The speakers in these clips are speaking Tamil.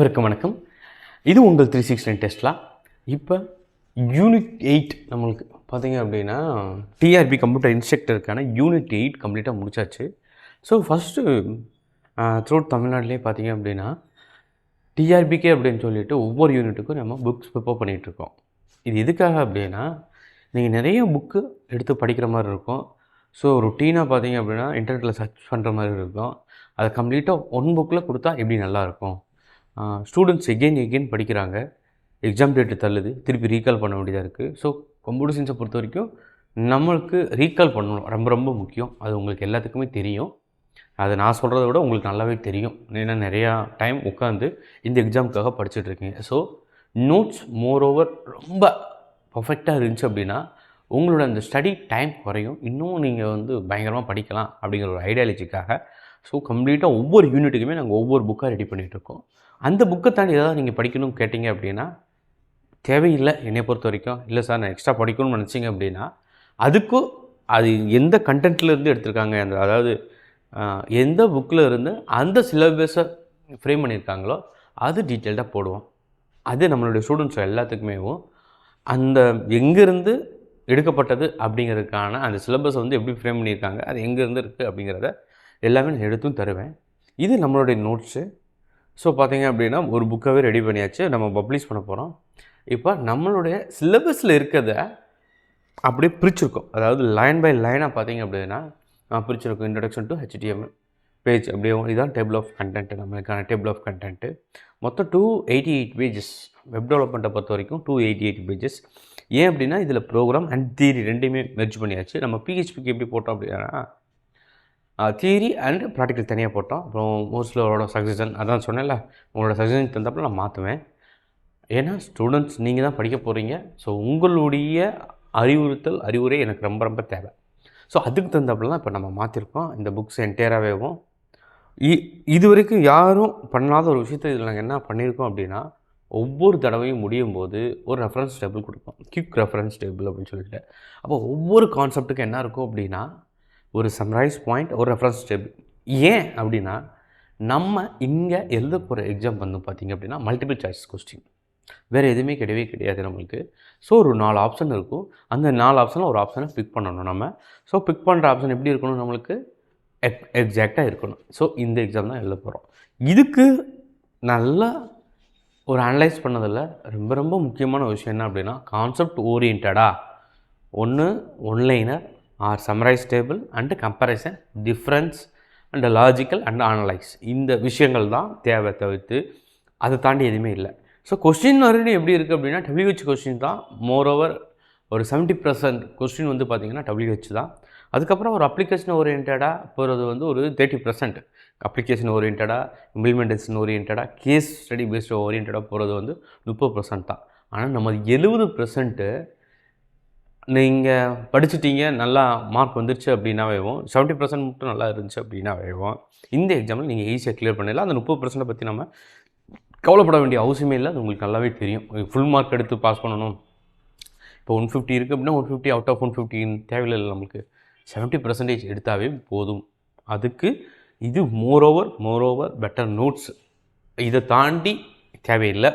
வணக்கம். இது உங்கள் 369 டெஸ்ட்லா. இப்போ யூனிட் 8 நம்மளுக்கு பார்த்தீங்க அப்படின்னா டிஆர்பி கம்ப்யூட்டர் இன்ஸ்ட்ரக்டருக்கான யூனிட் 8 கம்ப்ளீட்டாக முடிச்சாச்சு. ஸோ ஃபஸ்ட்டு த்ரூட் தமிழ்நாட்டிலே பார்த்தீங்க அப்படின்னா டிஆர்பிக்கே அப்படின்னு சொல்லிட்டு ஒவ்வொரு யூனிட்டுக்கும் நம்ம புக்ஸ் ப்ரிப்பேர் பண்ணிகிட்ருக்கோம். இது எதுக்காக அப்படின்னா நீங்கள் நிறைய புக்கு எடுத்து படிக்கிற மாதிரி இருக்கும். ஸோ ரொட்டீனாக பார்த்தீங்க அப்படின்னா இன்டர்நெட்டில் சர்ச் பண்ணுற மாதிரி இருக்கும். அதை கம்ப்ளீட்டாக ஒன் புக்கில் கொடுத்தா எப்படி நல்லாயிருக்கும். ஸ்டூடெண்ட்ஸ் எகெயின் படிக்கிறாங்க. எக்ஸாம் டேட்டு தள்ளுது, திருப்பி ரீகால் பண்ண வேண்டியதாக இருக்குது. ஸோ கம்ப்யூட்டர் சயின்ஸை பொறுத்த வரைக்கும் நம்மளுக்கு ரீகால் பண்ணணும், ரொம்ப முக்கியம். அது உங்களுக்கு எல்லாத்துக்குமே தெரியும். அது நான் சொல்கிறத விட உங்களுக்கு நல்லாவே தெரியும். ஏன்னா நிறையா டைம் உட்காந்து இந்த எக்ஸாமுக்காக படிச்சுட்ருக்கீங்க. ஸோ நோட்ஸ் மோரோவர் ரொம்ப பர்ஃபெக்டாக இருந்துச்சு அப்படின்னா உங்களோட அந்த ஸ்டடி டைம் குறையும். இன்னும் நீங்கள் பயங்கரமாக படிக்கலாம் அப்படிங்கிற ஒரு ஐடியாலஜிக்காக ஸோ கம்ப்ளீட்டாக ஒவ்வொரு யூனிட்டுக்குமே நாங்கள் ஒவ்வொரு புக்காக ரெடி பண்ணிகிட்ருக்கோம். அந்த புக்கை தாண்டி ஏதாவது நீங்கள் படிக்கணும்னு கேட்டிங்க அப்படின்னா தேவையில்லை என்னை பொறுத்த வரைக்கும். இல்லை சார் நான் எக்ஸ்ட்ரா படிக்கணும்னு நினச்சிங்க அப்படின்னா அதுக்கும் அது எந்த கண்டென்ட்லேருந்து எடுத்திருக்காங்க, அதாவது எந்த புக்கில் இருந்து அந்த சிலபஸை ஃப்ரேம் பண்ணியிருக்காங்களோ அது டீட்டெயில்டாக போடுவோம். அது நம்மளுடைய ஸ்டூடெண்ட்ஸ் எல்லாத்துக்குமே அந்த எங்கேருந்து எடுக்கப்பட்டது அப்படிங்கிறதுக்கான அந்த சிலபஸை எப்படி ஃப்ரேம் பண்ணியிருக்காங்க, அது எங்கேருந்து இருக்குது அப்படிங்கிறத எல்லாமே நான் எடுத்தும் தருவேன். இது நம்மளுடைய நோட்ஸு. ஸோ பார்த்தீங்க அப்படின்னா ஒரு புக்காகவே ரெடி பண்ணியாச்சு, நம்ம பப்ளிஷ் பண்ண போகிறோம். இப்போ நம்மளுடைய சிலபஸில் இருக்கிறத அப்படியே பிரிச்சுருக்கோம். அதாவது லைன் பை லைனாக பார்த்தீங்க அப்படின்னா பிரிச்சுருக்கோம். இன்ட்ரடக்ஷன் டு HTML பேஜ் அப்படியே இதுதான் டேபிள் ஆஃப் கண்டென்ட்டு. நம்மளுக்கான டேபிள் ஆஃப் கண்டென்ட்டு மொத்தம் 288 பேஜஸ். வெப் டெவலப்மெண்ட்டை பொறுத்த வரைக்கும் 288 பேஜஸ். ஏன் அப்படின்னா இதில் ப்ரோக்ராம் அண்ட் தியரி ரெண்டையுமே மெர்ஜ் பண்ணியாச்சு. நம்ம PHPக்கு எப்படி போட்டோம் அப்படின்னா தியரி அண்ட் ப்ராக்டிக்கல் தனியாக போட்டோம். அப்புறம் மோஸ்ட்லோட சஜஷன் அதான் சொன்னேன்ல, உங்களோட சஜஷன் தந்தப்போ நான் மாற்றுவேன். ஏன்னா ஸ்டூடெண்ட்ஸ் நீங்கள் தான் படிக்க போகிறீங்க. ஸோ உங்களுடைய அறிவுரை எனக்கு ரொம்ப தேவை. ஸோ அதுக்கு தந்தப்போ தான் இப்போ நம்ம மாற்றிருக்கோம் இந்த புக்ஸ் என்டையராகவேவும். இது வரைக்கும் யாரும் பண்ணாத ஒரு விஷயத்தை இதில் நாங்கள் என்ன பண்ணியிருக்கோம் அப்படின்னா ஒவ்வொரு தடவையும் முடியும் போது ஒரு ரெஃபரன்ஸ் டேபிள் கொடுப்போம், குயிக் ரெஃபரன்ஸ் டேபிள் அப்படின்னு சொல்லிட்டு. அப்போ ஒவ்வொரு கான்செப்ட்டுக்கு என்ன இருக்கும் அப்படின்னா ஒரு சம்ரைஸ் பாயிண்ட், ஒரு ரெஃபரன்ஸ் டேபிள். ஏன் அப்படின்னா நம்ம இங்கே எழுத போகிற எக்ஸாம் பார்த்திங்க அப்படின்னா மல்டிபிள் சாய்ஸ் கொஸ்டின், வேறு எதுவுமே கிடையாது நம்மளுக்கு. ஸோ ஒரு 4 ஆப்ஷன் இருக்கும். அந்த 4 ஆப்ஷனில் ஒரு ஆப்ஷனை பிக் பண்ணணும் நம்ம. ஸோ பிக் பண்ணுற ஆப்ஷன் எப்படி இருக்கணும், நம்மளுக்கு எக்ஸாக்டாக இருக்கணும். ஸோ இந்த எக்ஸாம் தான் எழுத போகிறோம். இதுக்கு நல்லா ஒரு அனலைஸ் பண்ணதில் ரொம்ப முக்கியமான விஷயம் என்ன அப்படின்னா கான்செப்ட் ஓரியன்டாக ஒன்று one liner or summarise table and comparison, difference and logical and analyse. இந்த விஷயங்கள் தான் தேவை, தவிர்த்து அதை தாண்டி எதுவுமே இல்லை. ஸோ கொஸ்டின் வரைக்கும் எப்படி இருக்குது அப்படின்னா WH கொஸ்டின் தான். மோரோவர் ஒரு 70% கொஸ்டின் பார்த்திங்கன்னா WH தான். அதுக்கப்புறம் ஒரு அப்ளிகேஷன் ஓரியன்டாக போகிறது ஒரு 30%. அப்ளிகேஷன் ஓரியன்டாக, இம்ப்ளிமெண்டேஷன் ஓரியன்டாக, கேஸ் ஸ்டடி பேஸ்டு ஓரியன்டாக போகிறது 30% தான். ஆனால் நம்ம 70% நீங்கள் படிச்சுட்டீங்க, நல்லா மார்க் வந்துருச்சு அப்படின்னாவேவும் 70% மட்டும் நல்லா இருந்துச்சு அப்படின்னாவேவும் இந்த எக்ஸாமில் நீங்கள் ஈஸியாக கிளியர் பண்ணிடலாம். அந்த 30% பற்றி நம்ம கவலைப்பட வேண்டிய அவசியமே இல்லை. அது உங்களுக்கு நல்லாவே தெரியும். ஃபுல் மார்க் எடுத்து பாஸ் பண்ணணும். இப்போ 150 இருக்குது அப்படின்னா 150 அவுட் ஆஃப் 150 தேவையில்லை. நம்மளுக்கு 70% எடுத்தாவே போதும். அதுக்கு இது மோரோவர் பெட்டர் நோட்ஸ். இதை தாண்டி தேவையில்லை.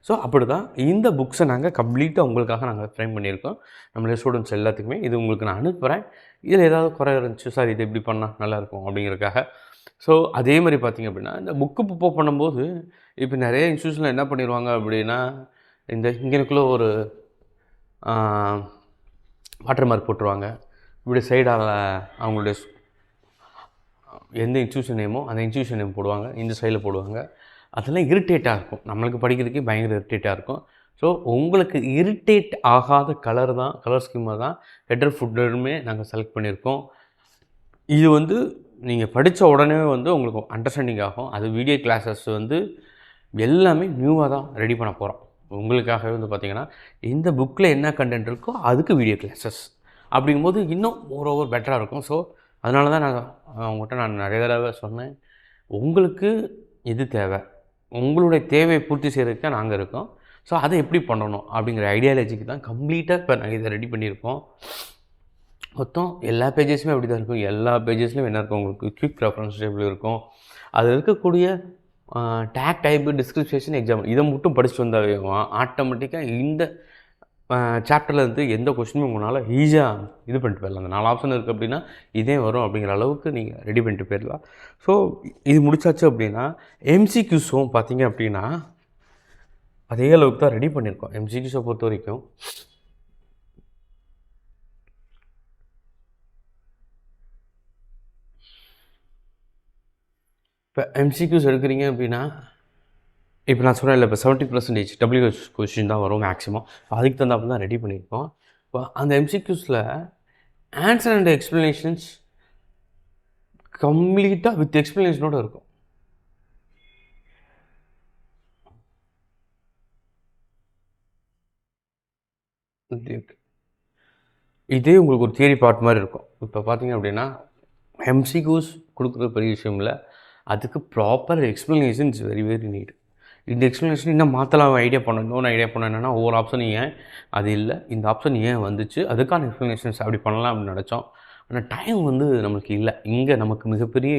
ஸோ அப்படி தான் இந்த புக்ஸை நாங்கள் கம்ப்ளீட்டாக உங்களுக்காக நாங்கள் ஃப்ரேம் பண்ணியிருக்கோம். நம்மளுடைய ஸ்டூடெண்ட்ஸ் எல்லாத்துக்குமே இது உங்களுக்கு நான் அனுப்புகிறேன். இதில் ஏதாவது குறை இருந்துச்சு, சார் இது எப்படி பண்ணால் நல்லாயிருக்கும் அப்படிங்கிறதுக்காக. ஸோ அதே மாதிரி பார்த்திங்க அப்படின்னா இந்த புக்கு ப்ரிப்பேர் பண்ணும்போது இப்போ நிறைய இன்ஸ்டியூஷனில் என்ன பண்ணிடுவாங்க அப்படின்னா இந்த இங்கனுக்குள்ளே ஒரு வாட்டர் மார்க் போட்டுருவாங்க. இப்படி சைடால் அவங்களுடைய எந்த இன்ஸ்டியூஷன் நேமோ அந்த இன்ஸ்டியூஷன் நேம் போடுவாங்க, இந்த சைடில் போடுவாங்க. அதெல்லாம் இரிட்டேட்டாக இருக்கும். நம்மளுக்கு படிக்கிறதுக்கே பயங்கர இரிட்டேட்டாக இருக்கும். ஸோ உங்களுக்கு இரிட்டேட் ஆகாத கலர் ஸ்கீமாக தான் ஹெட்டர் ஃபுட்டருமே நாங்கள் செலக்ட் பண்ணியிருக்கோம். இது நீங்கள் படித்த உடனே உங்களுக்கு அண்டர்ஸ்டாண்டிங் ஆகும். அது வீடியோ கிளாஸஸ் எல்லாமே நியூவாக தான் ரெடி பண்ண போகிறோம். உங்களுக்காகவே பார்த்திங்கன்னா இந்த புக்கில் என்ன கண்டென்ட் இருக்கோ அதுக்கு வீடியோ கிளாஸஸ் அப்படிங்கும்போது இன்னும் மோரோவர் பெட்டராக இருக்கும். ஸோ அதனால தான் உங்கள்கிட்ட நான் நிறைய தடவை சொன்னேன், உங்களுக்கு எது தேவை, உங்களுடைய தேவையை பூர்த்தி செய்கிறதுக்கு தான் நாங்கள் இருக்கோம். ஸோ அதை எப்படி பண்ணணும் அப்படிங்கிற ஐடியாலஜிக்கு தான் கம்ப்ளீட்டாக இப்போ நாங்கள் இதை ரெடி பண்ணியிருக்கோம். மொத்தம் எல்லா பேஜஸுமே அப்படி தான் இருக்கும். எல்லா பேஜஸ்லையும் என்ன இருக்கும், உங்களுக்கு குயிக் ரெஃபரன்ஸ் டேபிள் இருக்கும். அதில் இருக்கக்கூடிய டேக் டைப்பு டிஸ்கிரிப்ஷன் எக்ஸாம்பிள் இதை மட்டும் படிச்சுட்டு வந்தாவே ஆட்டோமேட்டிக்காக இந்த சாப்டரில் இருந்து எந்த கொஸ்டினும் உங்களால் ஈஸியாக இது பண்ணிட்டு போயிடலாம். அந்த 4 ஆப்ஷன் இருக்குது அப்படின்னா இதே வரும் அப்படிங்கிற அளவுக்கு நீங்கள் ரெடி பண்ணிட்டு போயிடலாம். ஸோ இது முடிச்சாச்சு அப்படின்னா எம்சிக்யூஸும் பார்த்தீங்க அப்படின்னா அதே அளவுக்கு தான் ரெடி பண்ணியிருக்கோம். எம்சிக்யூஸை பொறுத்த வரைக்கும் இப்போ எம்சிக்யூஸ் எடுக்கிறீங்க அப்படின்னா இப்போ நான் சொன்னேன் இல்லை, இப்போ 70% WH கொஸ்டின் தான் வரும் மேக்ஸிமம். அதுக்கு தகுந்தாப்புல தான் ரெடி பண்ணியிருக்கோம். இப்போ அந்த எம்சிக்யூஸில் ஆன்சர் அண்ட் எக்ஸ்ப்ளனேஷன்ஸ் கம்ப்ளீட்டாக வித் எக்ஸ்ப்ளனேஷனோடு இருக்கும். இதே உங்களுக்கு ஒரு தியரி பார்ட் மாதிரி இருக்கும். இப்போ பார்த்தீங்க அப்படின்னா எம்சிக்யூஸ் கொடுக்குற பெரிய விஷயம் இல்லை, அதுக்கு proper explanation is very very need. இந்த எக்ஸ்ப்ளனேஷன் இன்னும் மாற்றலாம் ஐடியா பண்ணணும். இன்னொன்று ஐடியா பண்ண என்னென்னா ஒவ்வொரு ஆப்ஷனும் ஏன் அது இல்லை, இந்த ஆப்ஷன் ஏன் வந்துச்சு, அதுக்கான எக்ஸ்ப்ளனேஷன்ஸ் அப்படி பண்ணலாம் அப்படின்னு நினச்சோம். ஆனால் டைம் வந்து நம்மளுக்கு இல்லை. இங்கே நமக்கு மிகப்பெரிய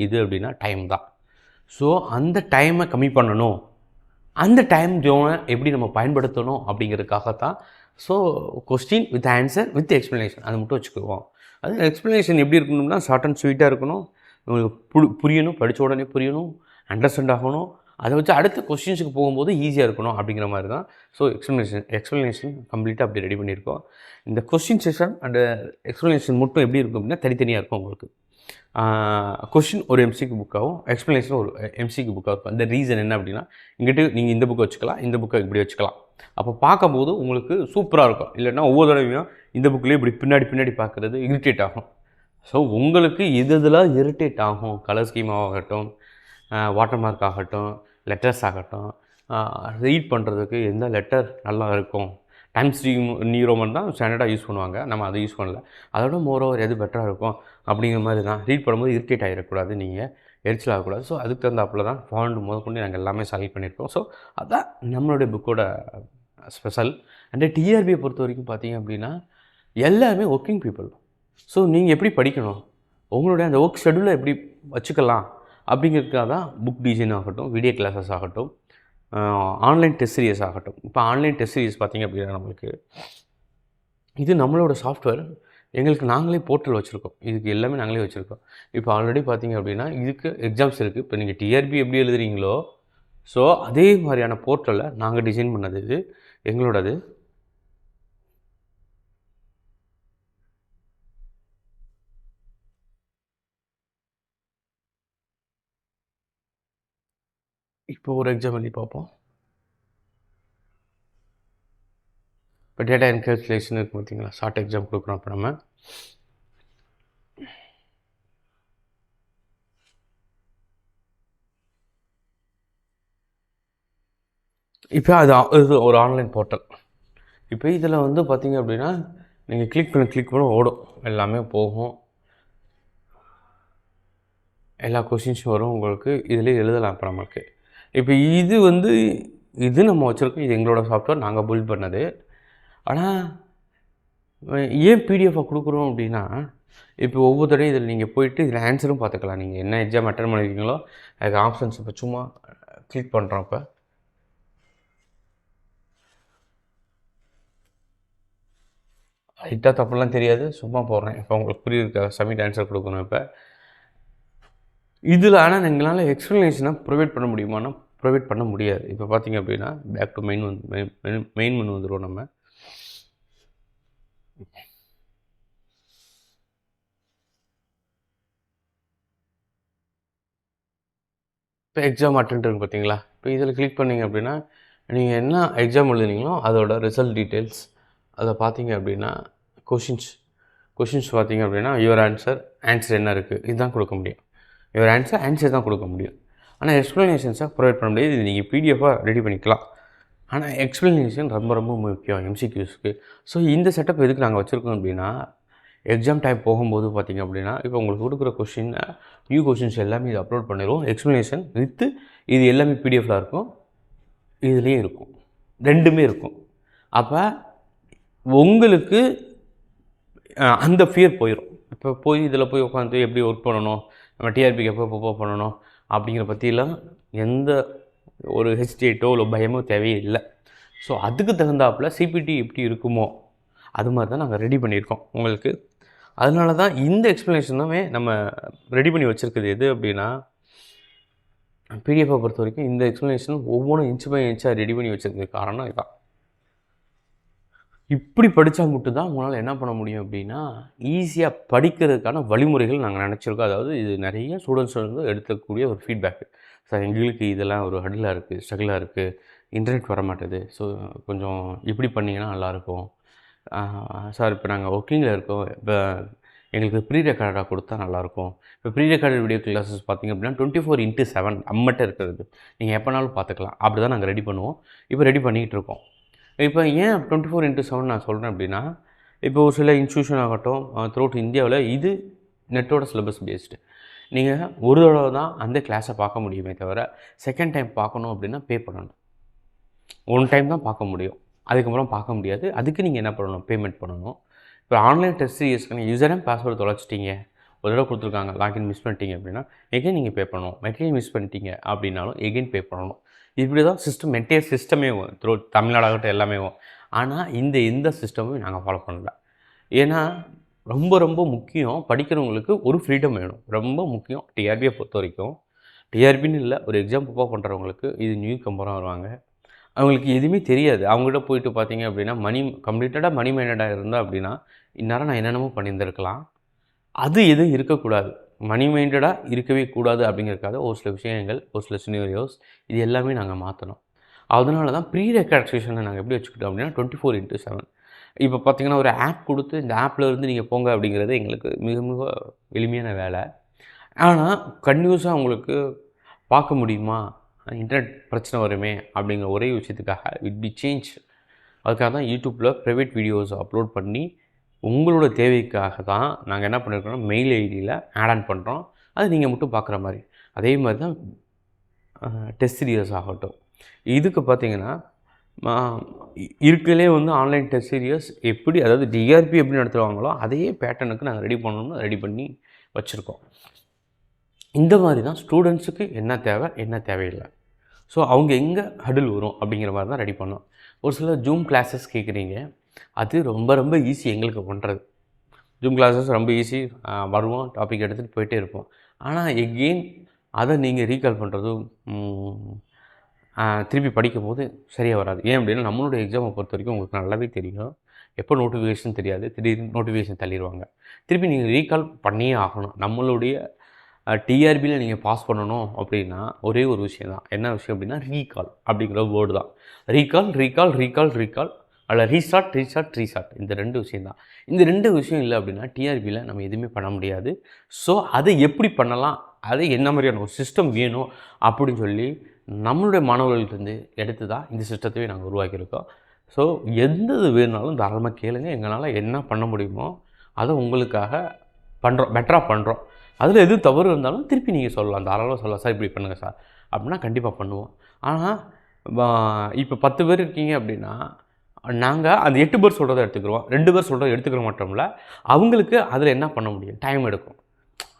இது அப்படின்னா டைம் தான். ஸோ அந்த டைமை கம்மி பண்ணணும், அந்த டைம் ஜோனை எப்படி நம்ம பயன்படுத்தணும் அப்படிங்கிறதுக்காகத்தான். So question with answer with explanation அது மட்டும் வச்சுக்குவோம். அது எக்ஸ்ப்ளனேஷன் எப்படி இருக்கணும்னா ஷார்ட் அண்ட் ஸ்வீட்டாக இருக்கணும், உங்களுக்கு புரியணும், படித்த உடனே புரியணும், அண்டர்ஸ்டாண்ட் ஆகணும். அதை வச்சு அடுத்த கொஸ்டின்ஸுக்கு போகும்போது ஈஸியாக இருக்கணும் அப்படிங்கிற மாதிரி தான். ஸோ எக்ஸ்ப்ளனேஷன் கம்ப்ளீட்டாக அப்படி ரெடி பண்ணியிருக்கோம். இந்த கொஸ்டின் செஷன் அண்ட் எக்ஸ்ப்ளனேஷன் மட்டும் எப்படி இருக்கும் அப்படின்னா தனித்தனியாக இருக்கும் உங்களுக்கு. கொஸ்டின் ஒரு எம்சிக்கு புக்காகவும் எக்ஸ்ப்ளனேஷன் ஒரு எம்சிக்கு புக்காக இருக்கும். இந்த ரீசன் என்ன அப்படின்னா இங்கிட்டு நீங்கள் இந்த புக்கை வச்சுக்கலாம், இந்த புக்கை இப்படி வச்சுக்கலாம். அப்போ பார்க்கும்போது உங்களுக்கு சூப்பராக இருக்கும். இல்லைன்னா ஒவ்வொரு தடவையும் இந்த புக்கில் இப்படி பின்னாடி பார்க்குறது இரிட்டேட் ஆகும். ஸோ உங்களுக்கு இதெல்லாம் இரிட்டேட் ஆகும், கலர் ஸ்கீமாகட்டும், வாட்டர் மார்க் ஆகட்டும், லெட்டர்ஸ் ஆகட்டும், ரீட் பண்ணுறதுக்கு எந்த லெட்டர் நல்லா இருக்கும், டைம்ஸ் நியூ ரோமன் தான் ஸ்டாண்டர்டாக யூஸ் பண்ணுவாங்க, நம்ம அதை யூஸ் பண்ணல. அதோட மோரோவர் எது பெட்டராக இருக்கும் அப்படிங்கிற மாதிரி தான். ரீட் பண்ணும்போது இரிட்டேட் ஆகிடக்கூடாது, நீங்கள் எரிச்சல் ஆகக்கூடாது. ஸோ அதுக்கு தகுந்தாப்பில் தான் ஃபாண்ட் முதற்கொண்டு நாங்கள் எல்லாமே செலக்ட் பண்ணியிருக்கோம். ஸோ அதுதான் நம்மளுடைய புக்கோட ஸ்பெஷல். அண்ட் டிஆர்பியை பொறுத்த வரைக்கும் பார்த்தீங்க அப்படின்னா எல்லாருமே ஒர்க்கிங் பீப்புள். ஸோ நீங்கள் எப்படி படிக்கணும், உங்களுடைய அந்த ஒர்க் ஷெடியூலை எப்படி வச்சுக்கலாம் அப்படிங்கிறதுக்காக தான் புக் டிசைன் ஆகட்டும், வீடியோ கிளாஸஸ் ஆகட்டும், ஆன்லைன் டெஸ்ட் சீரியஸ் ஆகட்டும். இப்போ ஆன்லைன் டெஸ்ட் சீரியஸ் பார்த்திங்க அப்படின்னா நம்மளுக்கு இது நம்மளோட சாஃப்ட்வேர், எங்களுக்கு நாங்களே போர்ட்டல் வச்சுருக்கோம், இதுக்கு எல்லாமே நாங்களே வச்சுருக்கோம். இப்போ ஆல்ரெடி பார்த்திங்க அப்படின்னா இதுக்கு எக்ஸாம்ஸ் இருக்குது. இப்போ நீங்கள் டிஆர்பி எப்படி எழுதுறீங்களோ ஸோ அதே மாதிரியான போர்ட்டலை நாங்கள் டிசைன் பண்ணது, இது எங்களோடது. இப்போ ஒரு எக்ஸாம் எழுதி பார்ப்போம். இப்போ டேட்டா என்கேல்குலேஷன் இருக்குது பார்த்தீங்களா, ஷார்ட் எக்ஸாம் கொடுக்குறோம். இப்போ நம்ம இப்போ அது ஒரு ஆன்லைன் போர்ட்டல். இப்போ இதில் வந்து பார்த்திங்க அப்படின்னா நீங்கள் கிளிக் பண்ண ஓடும், எல்லாமே போகும், எல்லா கொஷின்ஸும் வரும் உங்களுக்கு, இதிலே எழுதலாம். இப்போ நம்மளுக்கு இப்போ இது நம்ம வச்சுருக்கோம், இது எங்களோட சாஃப்ட்வேர், நாங்கள் பில்ட் பண்ணது. ஆனால் ஏன் பிடிஎஃபாக கொடுக்குறோம் அப்படின்னா இப்போ ஒவ்வொரு தடையும் இதில் நீங்கள் போய்ட்டு இதில் ஆன்சரும் பார்த்துக்கலாம். நீங்கள் என்ன எக்ஸாம் அட்டன் பண்ணியிருக்கீங்களோ அதுக்கு ஆப்ஷன்ஸ் இப்போ சும்மா கிளிக் பண்ணுறோம். இப்போ ஹைட்டாக தப்புலாம் தெரியாது, சும்மா போடுறேன். இப்போ உங்களுக்கு புரியுது, சப்மிட் ஆன்சர் கொடுக்கணும். இப்போ இதில் ஆனால் எங்களால் எக்ஸ்ப்ளனேஷனாக ப்ரொவைட் பண்ண முடியுமானா ப்ரொவைட் பண்ண முடியாது. இப்போ பார்த்திங்க அப்படின்னா பேக் டு மெயின் வந்துடுவோம் நம்ம. இப்போ எக்ஸாம் அட்டென்ட் பார்த்தீங்களா, இப்போ இதில் கிளிக் பண்ணிங்க அப்படின்னா நீங்கள் என்ன எக்ஸாம் எழுதுனீங்களோ அதோட ரிசல்ட் டீட்டெயில்ஸ் அதை பார்த்தீங்க அப்படின்னா கொஷின்ஸ் பார்த்தீங்க அப்படின்னா யுவர் ஆன்சர் என்ன இருக்குது இதுதான் கொடுக்க முடியும். யுவர் ஆன்சர் தான் கொடுக்க முடியும். ஆனால் எக்ஸ்ப்ளனேஷன்ஸாக ப்ரொவைட் பண்ண முடியாது. இது நீங்கள் பிடிஎஃபாக ரெடி பண்ணிக்கலாம். ஆனால் எக்ஸ்ப்ளனேஷன் ரொம்ப ரொம்ப முக்கியம் எம்சிக்யூஸ்க்கு. ஸோ இந்த செட்டப் எதுக்கு நாங்கள் வச்சுருக்கோம் அப்படின்னா எக்ஸாம் டைம் போகும்போது பார்த்திங்க அப்படின்னா இப்போ உங்களுக்கு கொடுக்குற நியூ கொஷின்ஸ் எல்லாமே இது அப்லோட் பண்ணிடுவோம். எக்ஸ்ப்ளனேஷன் வித்து இது எல்லாமே பிடிஎஃபில் இருக்கும், இதுலேயும் இருக்கும், ரெண்டுமே இருக்கும். அப்போ உங்களுக்கு அந்த ஃபியர் போயிடும். இப்போ இதில் போய் உட்காந்து எப்படி ஒர்க் பண்ணணும், நம்ம டிஆர்பிக்கு எப்போ பண்ணணும் அப்படிங்கிற பற்றியெல்லாம் எந்த ஒரு ஹெசிடேட்டோ இல்லை பயமோ தேவையே இல்லை. ஸோ அதுக்கு தகுந்தாப்பில் சிபிடி எப்படி இருக்குமோ அது மாதிரி தான் நாங்கள் ரெடி பண்ணியிருக்கோம் உங்களுக்கு. அதனால தான் இந்த எக்ஸ்ப்ளனேஷனுமே நம்ம ரெடி பண்ணி வச்சுருக்குது. எது அப்படின்னா, பிடிஎஃப்பை பொறுத்த வரைக்கும் இந்த எக்ஸ்ப்ளனேஷன் ஒவ்வொன்றும் இன்ச்சு பை இன்ச்சாக ரெடி பண்ணி வச்சுருக்க காரணம் இதான். இப்படி படித்தா மட்டும்தான் உங்களால் என்ன பண்ண முடியும் அப்படின்னா, ஈஸியாக படிக்கிறதுக்கான வழிமுறைகள் நாங்கள் நினச்சிருக்கோம். அதாவது இது நிறைய ஸ்டூடெண்ட்ஸ் வந்து எடுக்கக்கூடிய ஒரு ஃபீட்பேக்கு. சார் எங்களுக்கு இதெல்லாம் ஒரு ஹர்டிலாக இருக்குது, ஸ்ட்ரகிளாக இருக்குது, இன்டர்நெட் வர மாட்டேது. ஸோ கொஞ்சம் இப்படி பண்ணிங்கன்னா நல்லாயிருக்கும். சார் இப்போ நாங்கள் ஒர்க்கிங்கில் இருக்கோம். இப்போ எங்களுக்கு ப்ரீ ரெக்கார்டாக கொடுத்தா நல்லாயிருக்கும். இப்போ ப்ரீ ரெக்கார்டட் வீடியோ கிளாஸஸ் பார்த்திங்க அப்படின்னா 24/7 நம்மகிட்ட இருக்கிறது. நீங்கள் எப்போனாலும் பார்த்துக்கலாம். அப்படி தான் நாங்கள் ரெடி பண்ணுவோம். இப்போ ரெடி பண்ணிக்கிட்டு இருக்கோம். இப்போ ஏன் 24/7 நான் சொல்கிறேன் அப்படின்னா, இப்போ ஒரு சில இன்ஸ்டியூஷன் ஆகட்டும் த்ரூஅவுட் இந்தியாவில் இது நெட்டோட சிலபஸ் பேஸ்டு. நீங்கள் ஒரு தடவை தான் அந்த கிளாஸை பார்க்க முடியுமே தவிர, செகண்ட் டைம் பார்க்கணும் அப்படின்னா பே பண்ணணும். ஒன் டைம் தான் பார்க்க முடியும், அதுக்கப்புறம் பார்க்க முடியாது. அதுக்கு நீங்கள் என்ன பண்ணணும், பேமெண்ட் பண்ணணும். இப்போ ஆன்லைன் டெஸ்ட் சீரியஸ்க்கான யூசர் நேம் பாஸ்வேர்டு தொலைச்சிட்டிங்க, ஒரு தடவை கொடுத்துருக்காங்க, லாகின் மிஸ் பண்ணிட்டீங்க அப்படின்னா எகைன் நீங்கள் பே பண்ணணும். மெட்டீரியல் மிஸ் பண்ணிட்டீங்க அப்படின்னாலும் எகைன் பே பண்ணணும். இப்படி தான் சிஸ்டம் என்டையர் சிஸ்டமே த்ரூ தமிழ்நாடாகட்டும் எல்லாமே. ஆனால் எந்த சிஸ்டமும் நாங்கள் ஃபாலோ பண்ணல. ஏன்னா ரொம்ப ரொம்ப முக்கியம், படிக்கிறவங்களுக்கு ஒரு ஃப்ரீடம் வேணும், ரொம்ப முக்கியம். டிஆர்பியை பொறுத்த வரைக்கும் டிஆர்பின்னு இல்லை, ஒரு எக்ஸாம் ப்ரிப்பேர் பண்ணுறவங்களுக்கு இது நியூ கம்பராக வருவாங்க. அவங்களுக்கு எதுவுமே தெரியாது. அவங்ககிட்ட போயிட்டு பார்த்தீங்க அப்படின்னா கம்ப்ளீட்டடாக மணி மைண்டடாக இருந்தால் அப்படின்னா இந்நேரம் நான் என்னென்னமோ பண்ணியிருந்திருக்கலாம். அது எதுவும் இருக்கக்கூடாது, மணி மைண்டடாக இருக்கவே கூடாது. அப்படிங்கிறதுக்காக ஒரு சில விஷயங்கள், ஒரு சில சினாரியோஸ் இது எல்லாமே நாங்கள் மாற்றணும். அதனால தான் ப்ரீ ரெக்கார்ட் செஷனை நாங்கள் எப்படி வச்சுக்கிட்டோம் அப்படின்னா 24/7. இப்போ பார்த்தீங்கன்னா ஒரு ஆப் கொடுத்து இந்த ஆப்பில் இருந்து நீங்கள் போங்க அப்படிங்கிறது எங்களுக்கு மிக மிக எளிமையான வேலை. ஆனால் கன்டினியூஸாக உங்களுக்கு பார்க்க முடியுமா, இன்டர்நெட் பிரச்சனை வருமே அப்படிங்கிற ஒரே விஷயத்துக்காக இட் பி சேஞ்ச். அதுக்காக தான் யூடியூப்பில் ப்ரைவேட் வீடியோஸ் அப்லோட் பண்ணி உங்களோட தேவைக்காக தான் நாங்கள் என்ன பண்ணியிருக்கோம், மெயில் ஐடியில் ஆட் ஆன் பண்ணுறோம். அது நீங்கள் மட்டும் பார்க்குற மாதிரி. அதே மாதிரி தான் டெஸ்ட் சீரியஸ் ஆகட்டும். இதுக்கு பார்த்தீங்கன்னா இருக்கிறதுலே வந்து ஆன்லைன் டெஸ்ட் சீரியஸ் எப்படி, அதாவது டிஆர்பி எப்படி நடத்துவாங்களோ அதே பேட்டர்னுக்கு நாங்கள் ரெடி பண்ணணும்னு ரெடி பண்ணி வச்சுருக்கோம். இந்த மாதிரி தான் ஸ்டூடெண்ட்ஸுக்கு என்ன தேவை, என்ன தேவையில்லை, ஸோ அவங்க எங்கே ஹடில் வரும் அப்படிங்கிற மாதிரி தான் ரெடி பண்ணோம். ஒரு சில ஜூம் கிளாஸஸ் கேட்குறீங்க, அது ரொம்ப ரொம்ப ஈஸி எங்களுக்கு பண்ணுறது. ஜூம் கிளாஸஸ் ரொம்ப ஈஸி, வருவோம் டாபிக் எடுத்துகிட்டு போயிட்டே இருப்போம். ஆனால் எகெயின் அதை நீங்கள் ரீகால் பண்ணுறது திருப்பி படிக்கும்போது சரியாக வராது. ஏன் அப்படின்னா நம்மளுடைய எக்ஸாமை பொறுத்த வரைக்கும் உங்களுக்கு நல்லாவே தெரியும், எப்போ நோட்டிஃபிகேஷன் தெரியாது, திடீர்னு நோட்டிஃபிகேஷன் தள்ளிடுவாங்க. திருப்பி நீங்கள் ரீகால் பண்ணியே ஆகணும். நம்மளுடைய டிஆர்பியில் நீங்கள் பாஸ் பண்ணணும் அப்படின்னா ஒரே ஒரு விஷயம் தான். என்ன விஷயம் அப்படின்னா ரீகால் அப்படிங்கிற வேர்டு தான். ரீகால் ரீகால் ரீகால் ரீகால் அதில் ரீஸ்டார்ட் ரீஸ்டார்ட் ரீஸ்டார்ட், இந்த 2 விஷயம் தான். இந்த 2 விஷயம் இல்லை அப்படின்னா டிஆர்பியில் நம்ம எதுவுமே பண்ண முடியாது. ஸோ அதை எப்படி பண்ணலாம், அது என்ன மாதிரியான ஒரு சிஸ்டம் வேணும் அப்படின்னு சொல்லி நம்மளுடைய மாணவர்கள்ட்டேருந்து எடுத்து தான் இந்த சிஸ்டத்தையே நாங்கள் உருவாக்கியிருக்கோம். ஸோ எந்த இது வேணுனாலும் தாராளமாக கேளுங்க. எங்களால் என்ன பண்ண முடியுமோ அதை உங்களுக்காக பண்ணுறோம், பெட்டராக பண்ணுறோம். அதில் எது தவறு இருந்தாலும் திருப்பி நீங்கள் சொல்லலாம், தாராளமாக சொல்லலாம். சார் இப்படி பண்ணுங்கள் சார் அப்படின்னா கண்டிப்பாக பண்ணுவோம். ஆனால் இப்போ 10 பேர் இருக்கீங்க அப்படின்னா நாங்கள் அந்த 8 பேர் சொல்கிறத எடுத்துக்கிறோம், 2 பேர் சொல்கிறத எடுத்துக்கிற மாட்டோம்ல. அவங்களுக்கு அதில் என்ன பண்ண முடியும், டைம் எடுக்கும்.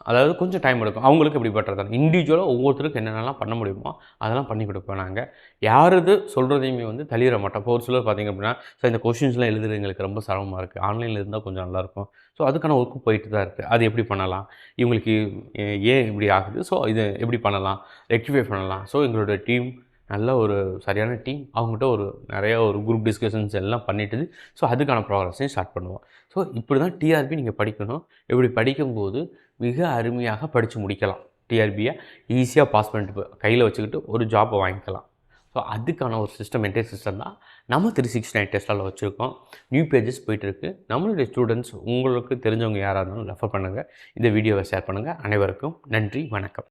அதாவது கொஞ்சம் டைம் எடுக்கும். அவங்களுக்கு எப்படி பெட்டர் இண்டிவிஜுவலாக ஒவ்வொருத்தருக்கும் என்னென்னலாம் பண்ண முடியுமோ அதெல்லாம் பண்ணி கொடுப்போம். நாங்கள் யாரது சொல்கிறதையுமே வந்து தள்ளிட மாட்டோம். இப்போ ஒரு சிலர் பார்த்திங்க அப்படின்னா, சார் இந்த கொஷின்ஸ்லாம் எழுதுறது எங்களுக்கு ரொம்ப சிரமமாக இருக்குது, ஆன்லைனில் இருந்தால் கொஞ்சம் நல்லாயிருக்கும். ஸோ அதுக்கான ஒர்க்கு போயிட்டு தான் இருக்குது. அது எப்படி பண்ணலாம், இவங்களுக்கு ஏன் இப்படி ஆகுது, ஸோ இது எப்படி பண்ணலாம், ரெக்டிஃபை பண்ணலாம். ஸோ எங்களோட டீம் நல்ல ஒரு சரியான டீம், அவங்ககிட்ட நிறையா ஒரு குரூப் டிஸ்கஷன்ஸ் எல்லாம் பண்ணிவிட்டு ஸோ அதுக்கான ப்ராக்ரஸையும் ஸ்டார்ட் பண்ணுவோம். ஸோ இப்படி தான் டிஆர்பி நீங்கள் படிக்கணும். இப்படி படிக்கும்போது மிக அருமையாக படித்து முடிக்கலாம். டிஆர்பியை ஈஸியாக பாஸ் பண்ணிட்டு கையில் வச்சுக்கிட்டு ஒரு ஜாப்பை வாங்கிக்கலாம். ஸோ அதுக்கான ஒரு சிஸ்டம், என்டையர் சிஸ்டம் தான் நம்ம 369 டெஸ்ட்டால் வச்சுருக்கோம். நியூ பேஜஸ் போயிட்டுருக்கு. நம்மளுடைய ஸ்டூடெண்ட்ஸ் உங்களுக்கு தெரிஞ்சவங்க யாராக இருந்தாலும் ரெஃபர் பண்ணுங்கள். இந்த வீடியோவை ஷேர் பண்ணுங்கள். அனைவருக்கும் நன்றி, வணக்கம்.